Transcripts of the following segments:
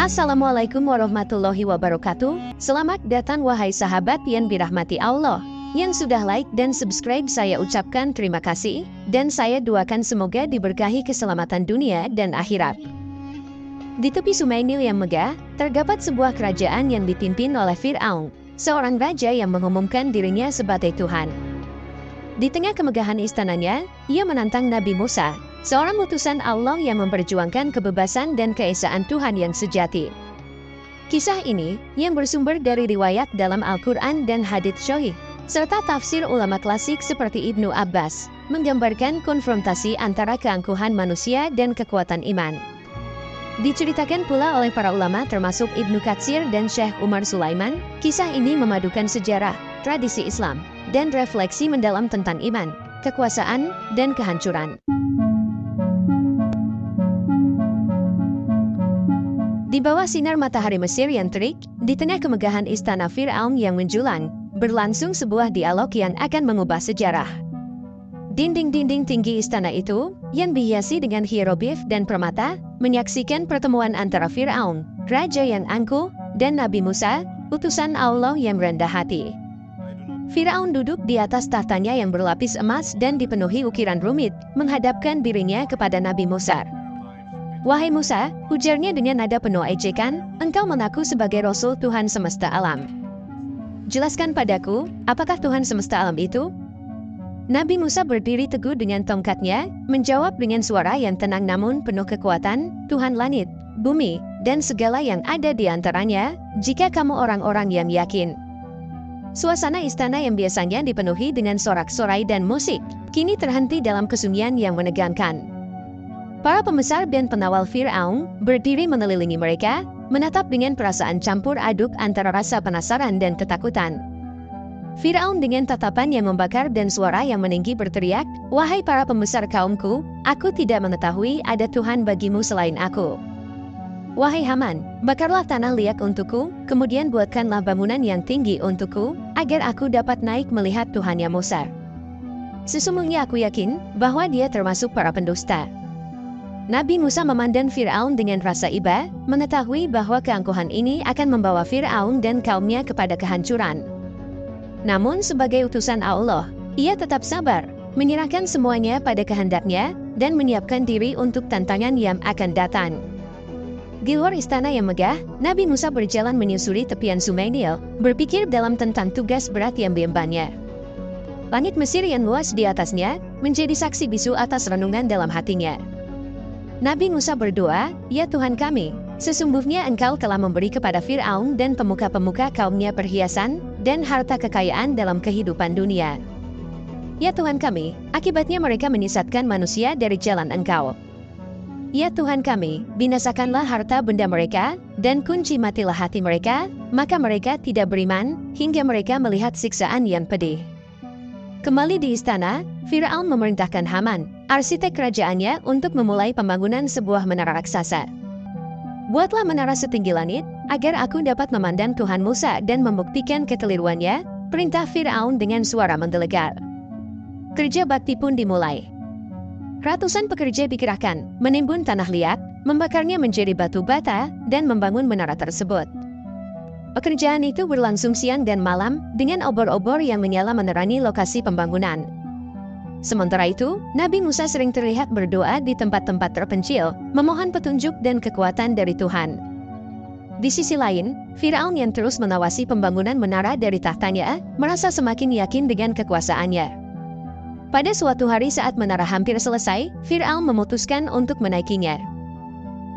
Assalamualaikum warahmatullahi wabarakatuh. Selamat datang wahai sahabat yang dirahmati Allah. Yang sudah like dan subscribe saya ucapkan terima kasih, dan saya doakan semoga diberkahi keselamatan dunia dan akhirat. Di tepi Sungai Nil yang megah, terdapat sebuah kerajaan yang dipimpin oleh Fir'aun, seorang raja yang mengumumkan dirinya sebagai Tuhan. Di tengah kemegahan istananya, ia menantang Nabi Musa, seorang utusan Allah yang memperjuangkan kebebasan dan keesaan Tuhan yang sejati. Kisah ini, yang bersumber dari riwayat dalam Al-Quran dan hadits Sahih, serta tafsir ulama klasik seperti Ibnu Abbas, menggambarkan konfrontasi antara keangkuhan manusia dan kekuatan iman. Diceritakan pula oleh para ulama termasuk Ibnu Katsir dan Syekh Umar Sulaiman, kisah ini memadukan sejarah, tradisi Islam, dan refleksi mendalam tentang iman, kekuasaan, dan kehancuran. Di bawah sinar matahari Mesir yang terik, di tengah kemegahan istana Fir'aun yang menjulang, berlangsung sebuah dialog yang akan mengubah sejarah. Dinding-dinding tinggi istana itu, yang dihiasi dengan hieroglif dan permata, menyaksikan pertemuan antara Fir'aun, raja yang angkuh, dan Nabi Musa, utusan Allah yang rendah hati. Fir'aun duduk di atas tahtanya yang berlapis emas dan dipenuhi ukiran rumit, menghadapkan dirinya kepada Nabi Musa. "Wahai Musa," ujarnya dengan nada penuh ejekan, "engkau mengaku sebagai Rasul Tuhan semesta alam. Jelaskan padaku, apakah Tuhan semesta alam itu?" Nabi Musa berdiri teguh dengan tongkatnya, menjawab dengan suara yang tenang namun penuh kekuatan, "Tuhan langit, bumi, dan segala yang ada di antaranya, jika kamu orang-orang yang yakin." Suasana istana yang biasanya dipenuhi dengan sorak-sorai dan musik, kini terhenti dalam kesunyian yang menegangkan. Para pembesar dan penawal Fir'aun berdiri mengelilingi mereka, menatap dengan perasaan campur aduk antara rasa penasaran dan ketakutan. Fir'aun dengan tatapan yang membakar dan suara yang meninggi berteriak, "Wahai para pembesar kaumku, aku tidak mengetahui ada Tuhan bagimu selain aku. Wahai Haman, bakarlah tanah liat untukku, kemudian buatkanlah bangunan yang tinggi untukku, agar aku dapat naik melihat Tuhan yang Musa. Sesungguhnya aku yakin bahwa dia termasuk para pendusta." Nabi Musa memandang Fir'aun dengan rasa iba, mengetahui bahwa keangkuhan ini akan membawa Fir'aun dan kaumnya kepada kehancuran. Namun sebagai utusan Allah, ia tetap sabar, menyerahkan semuanya pada kehendaknya, dan menyiapkan diri untuk tantangan yang akan datang. Di luar istana yang megah, Nabi Musa berjalan menyusuri tepian Sungai Nil, berpikir dalam tentang tugas berat yang diembannya. Langit Mesir yang luas di atasnya, menjadi saksi bisu atas renungan dalam hatinya. Nabi Musa berdoa, "Ya Tuhan kami, sesungguhnya Engkau telah memberi kepada Fir'aun dan pemuka-pemuka kaumnya perhiasan dan harta kekayaan dalam kehidupan dunia. Ya Tuhan kami, akibatnya mereka menyesatkan manusia dari jalan Engkau. Ya Tuhan kami, binasakanlah harta benda mereka, dan kunci matilah hati mereka, maka mereka tidak beriman, hingga mereka melihat siksaan yang pedih." Kembali di istana, Fir'aun memerintahkan Haman, arsitek kerajaannya, untuk memulai pembangunan sebuah menara raksasa. "Buatlah menara setinggi langit, agar aku dapat memandang Tuhan Musa dan membuktikan kekeliruannya," perintah Fir'aun dengan suara menggelegar. Kerja bakti pun dimulai. Ratusan pekerja dikerahkan, menimbun tanah liat, membakarnya menjadi batu bata, dan membangun menara tersebut. Pekerjaan itu berlangsung siang dan malam, dengan obor-obor yang menyala menerangi lokasi pembangunan. Sementara itu, Nabi Musa sering terlihat berdoa di tempat-tempat terpencil, memohon petunjuk dan kekuatan dari Tuhan. Di sisi lain, Fir'aun yang terus mengawasi pembangunan menara dari tahtanya, merasa semakin yakin dengan kekuasaannya. Pada suatu hari saat menara hampir selesai, Fir'aun memutuskan untuk menaikinya.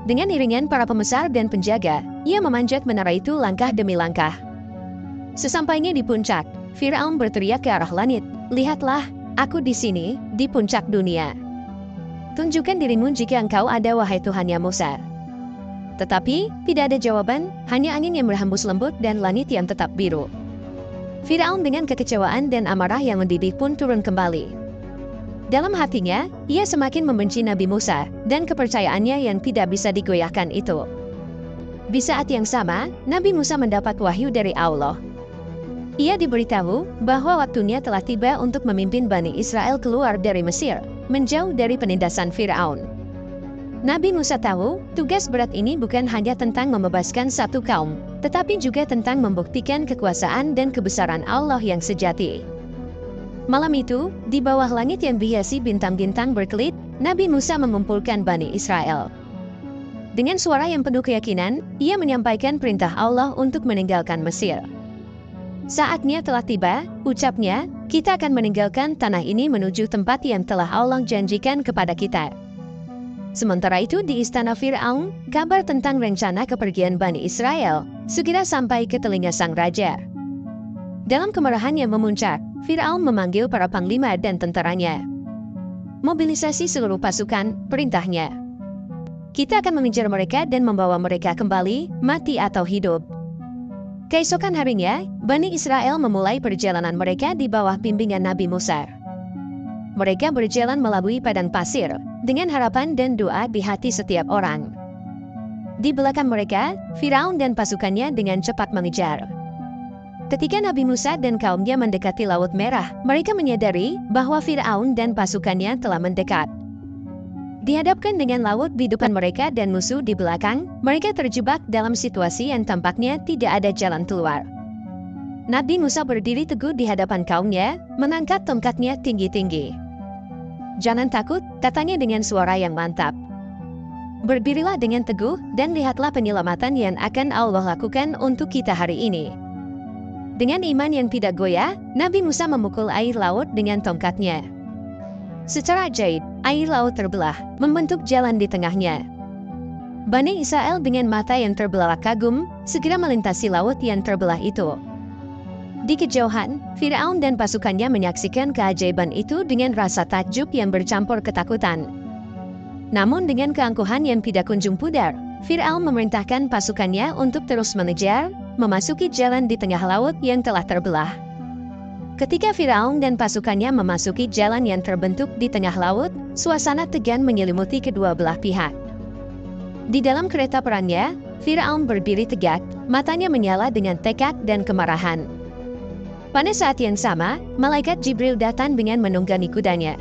Dengan iringan para pembesar dan penjaga, ia memanjat menara itu langkah demi langkah. Sesampainya di puncak, Fir'aun berteriak ke arah langit, "Lihatlah, aku di sini, di puncak dunia. Tunjukkan dirimu jika engkau ada, wahai Tuhan yang Musa." Tetapi, tidak ada jawaban, hanya angin yang berhembus lembut dan langit yang tetap biru. Fir'aun dengan kekecewaan dan amarah yang mendidih pun turun kembali. Dalam hatinya, ia semakin membenci Nabi Musa, dan kepercayaannya yang tidak bisa digoyahkan itu. Di saat yang sama, Nabi Musa mendapat wahyu dari Allah. Ia diberitahu bahwa waktunya telah tiba untuk memimpin Bani Israel keluar dari Mesir, menjauh dari penindasan Fir'aun. Nabi Musa tahu, tugas berat ini bukan hanya tentang membebaskan satu kaum, tetapi juga tentang membuktikan kekuasaan dan kebesaran Allah yang sejati. Malam itu, di bawah langit yang dihiasi bintang-bintang berkelit, Nabi Musa mengumpulkan Bani Israel. Dengan suara yang penuh keyakinan, ia menyampaikan perintah Allah untuk meninggalkan Mesir. Saatnya telah tiba, ucapnya, kita akan meninggalkan tanah ini menuju tempat yang telah Allah janjikan kepada kita. Sementara itu di istana Fir'aun, kabar tentang rencana kepergian Bani Israel segera sampai ke telinga sang raja. Dalam kemarahan yang memuncak, Fir'aun memanggil para panglima dan tentaranya. Mobilisasi seluruh pasukan, perintahnya. Kita akan mengejar mereka dan membawa mereka kembali, mati atau hidup. Keesokan harinya, Bani Israel memulai perjalanan mereka di bawah bimbingan Nabi Musa. Mereka berjalan melalui padang pasir, dengan harapan dan doa di hati setiap orang. Di belakang mereka, Firaun dan pasukannya dengan cepat mengejar. Ketika Nabi Musa dan kaumnya mendekati Laut Merah, mereka menyadari bahwa Firaun dan pasukannya telah mendekat. Dihadapkan dengan laut di depan mereka dan musuh di belakang, mereka terjebak dalam situasi yang tampaknya tidak ada jalan keluar. Nabi Musa berdiri teguh di hadapan kaumnya, mengangkat tongkatnya tinggi-tinggi. Jangan takut, katanya dengan suara yang mantap. Berdirilah dengan teguh dan lihatlah penyelamatan yang akan Allah lakukan untuk kita hari ini. Dengan iman yang tidak goyah, Nabi Musa memukul air laut dengan tongkatnya. Secara ajaib, air laut terbelah, membentuk jalan di tengahnya. Bani Israel dengan mata yang terbelalak kagum, segera melintasi laut yang terbelah itu. Di kejauhan, Firaun dan pasukannya menyaksikan keajaiban itu dengan rasa takjub yang bercampur ketakutan. Namun dengan keangkuhan yang tidak kunjung pudar, Firaun memerintahkan pasukannya untuk terus mengejar, memasuki jalan di tengah laut yang telah terbelah. Ketika Firaun dan pasukannya memasuki jalan yang terbentuk di tengah laut, suasana tegang menyelimuti kedua belah pihak. Di dalam kereta perangnya, Firaun berdiri tegak, matanya menyala dengan tekad dan kemarahan. Pada saat yang sama, Malaikat Jibril datang dengan menunggangi kudanya.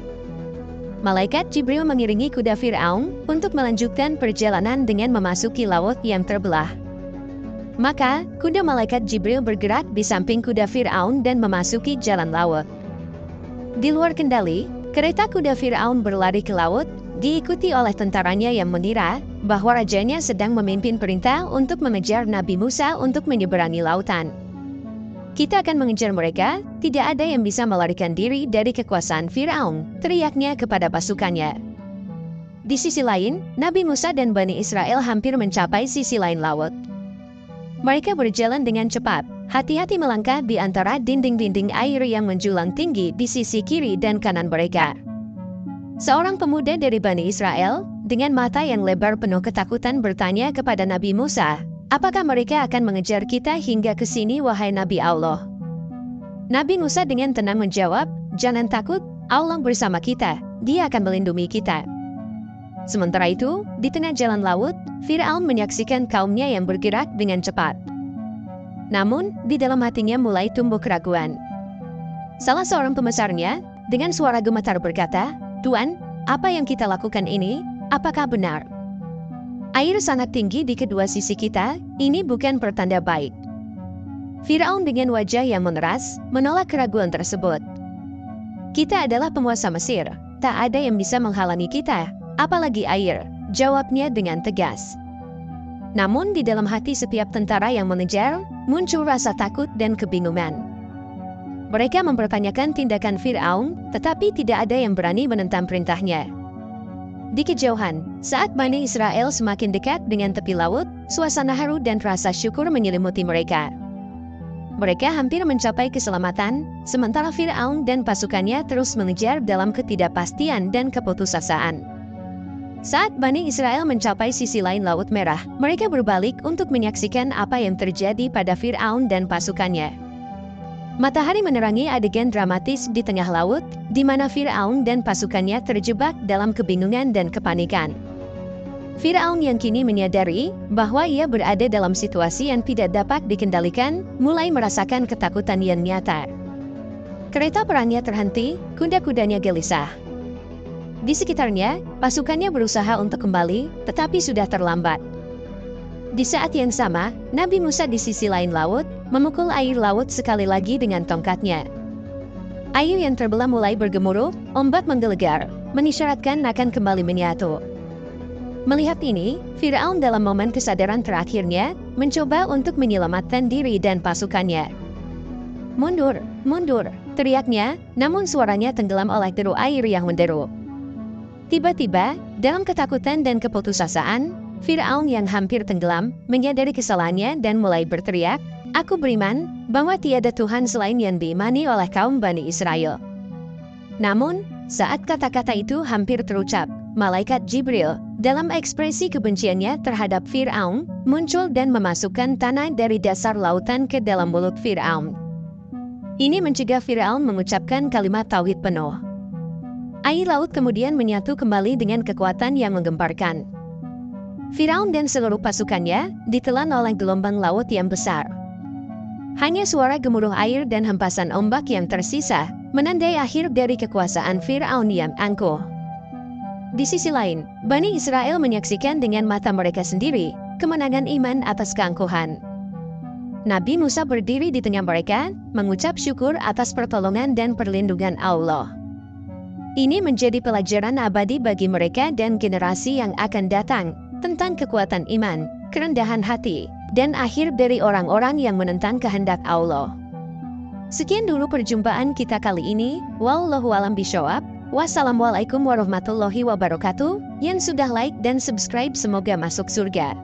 Malaikat Jibril mengiringi kuda Firaun untuk melanjutkan perjalanan dengan memasuki laut yang terbelah. Maka, kuda Malaikat Jibril bergerak di samping kuda Firaun dan memasuki jalan laut. Di luar kendali, kereta kuda Firaun berlari ke laut, diikuti oleh tentaranya yang mengira bahwa rajanya sedang memimpin perintah untuk mengejar Nabi Musa untuk menyeberangi lautan. Kita akan mengejar mereka, tidak ada yang bisa melarikan diri dari kekuasaan Firaun, teriaknya kepada pasukannya. Di sisi lain, Nabi Musa dan Bani Israel hampir mencapai sisi lain laut. Mereka berjalan dengan cepat, hati-hati melangkah di antara dinding-dinding air yang menjulang tinggi di sisi kiri dan kanan mereka. Seorang pemuda dari Bani Israel, dengan mata yang lebar penuh ketakutan bertanya kepada Nabi Musa, apakah mereka akan mengejar kita hingga ke sini wahai Nabi Allah? Nabi Musa dengan tenang menjawab, jangan takut, Allah bersama kita, Dia akan melindungi kita. Sementara itu, di tengah jalan laut, Firaun menyaksikan kaumnya yang bergerak dengan cepat. Namun, di dalam hatinya mulai tumbuh keraguan. Salah seorang pembesarnya, dengan suara gemetar berkata, Tuan, apa yang kita lakukan ini, apakah benar? Air sangat tinggi di kedua sisi kita, ini bukan pertanda baik. Firaun dengan wajah yang meneras, menolak keraguan tersebut. Kita adalah penguasa Mesir, tak ada yang bisa menghalangi kita, apalagi air, jawabnya dengan tegas. Namun di dalam hati setiap tentara yang mengejar, muncul rasa takut dan kebingungan. Mereka mempertanyakan tindakan Firaun, tetapi tidak ada yang berani menentang perintahnya. Di kejauhan, saat Bani Israel semakin dekat dengan tepi laut, suasana haru dan rasa syukur menyelimuti mereka. Mereka hampir mencapai keselamatan, sementara Firaun dan pasukannya terus mengejar dalam ketidakpastian dan keputusasaan. Saat Bani Israel mencapai sisi lain Laut Merah, mereka berbalik untuk menyaksikan apa yang terjadi pada Firaun dan pasukannya. Matahari menerangi adegan dramatis di tengah laut, di mana Firaun dan pasukannya terjebak dalam kebingungan dan kepanikan. Firaun yang kini menyadari bahwa ia berada dalam situasi yang tidak dapat dikendalikan, mulai merasakan ketakutan yang nyata. Kereta perangnya terhenti, kuda-kudanya gelisah. Di sekitarnya, pasukannya berusaha untuk kembali, tetapi sudah terlambat. Di saat yang sama, Nabi Musa di sisi lain laut, memukul air laut sekali lagi dengan tongkatnya. Air yang terbelah mulai bergemuruh, ombak menggelegar, mengisyaratkan akan kembali menyatu. Melihat ini, Firaun dalam momen kesadaran terakhirnya, mencoba untuk menyelamatkan diri dan pasukannya. "Mundur, mundur," teriaknya, namun suaranya tenggelam oleh deru air yang menderu. Tiba-tiba, dalam ketakutan dan keputusasaan, Firaun yang hampir tenggelam, menyadari kesalahannya dan mulai berteriak, "Aku beriman bahwa tiada Tuhan selain yang diimani oleh kaum Bani Israel." Namun, saat kata-kata itu hampir terucap, malaikat Jibril, dalam ekspresi kebenciannya terhadap Firaun, muncul dan memasukkan tanah dari dasar lautan ke dalam mulut Firaun. Ini mencegah Firaun mengucapkan kalimat tauhid penuh. Air laut kemudian menyatu kembali dengan kekuatan yang menggemparkan. Firaun dan seluruh pasukannya ditelan oleh gelombang laut yang besar. Hanya suara gemuruh air dan hempasan ombak yang tersisa menandai akhir dari kekuasaan Firaun yang angkuh. Di sisi lain, Bani Israel menyaksikan dengan mata mereka sendiri kemenangan iman atas keangkuhan. Nabi Musa berdiri di tengah mereka, mengucap syukur atas pertolongan dan perlindungan Allah. Ini menjadi pelajaran abadi bagi mereka dan generasi yang akan datang tentang kekuatan iman, kerendahan hati, dan akhir dari orang-orang yang menentang kehendak Allah. Sekian dulu perjumpaan kita kali ini. Wallahu a'lam bishawab. Wassalamualaikum warahmatullahi wabarakatuh. Yang sudah like dan subscribe semoga masuk surga.